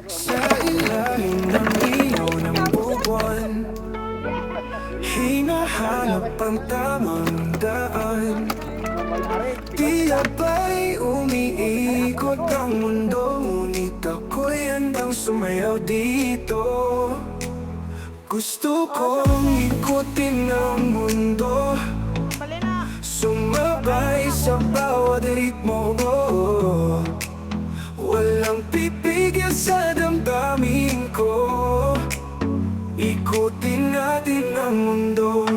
Sa ilalim ng ilaw ng buwan, hinahanap ang tamang daan. Tila ba'y umiikot ang mundo, ngunit ako'y handang sumayaw dito. Gusto kong ikutin ang mundo, sumabay sa bawat ritmo mo. Walang pipigil sa damdamin ko, ikutin natin ang mundo.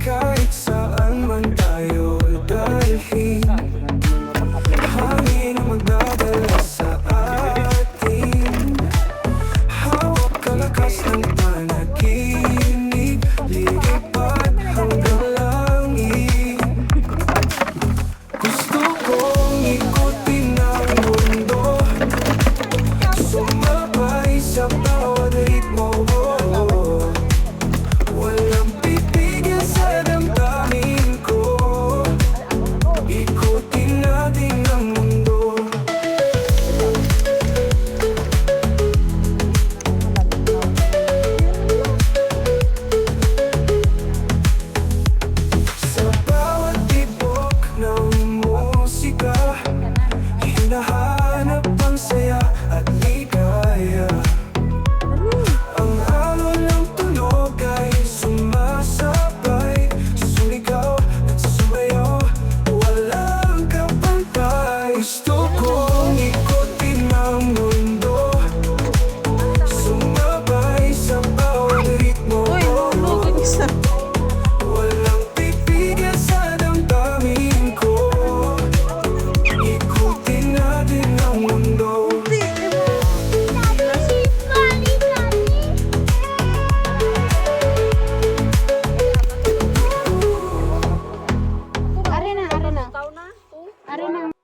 Kahit saan man tayo dalhin, hangin ang magdadala sa atin. Hawak kalakas ng panaginip, lilipat hanggang langit. Gusto kong ikutin ang mundo, sumabay sa bawat ritmo mo. Walang pipigil sa damdamin ko, ikutin natin ang mundo. Sa bawat tibok ng musika, hinahanap ang saya at ligaya. Ang alon ng tunog ay sumasabay, sumigaw at sumayaw, walang kapantay. Gusto kong ikutin ang mundo, sumabay sa bawat ritmo mo. Walang pipigil sa damdamin ko, ikutin natin ang mundo. Are na. Are na.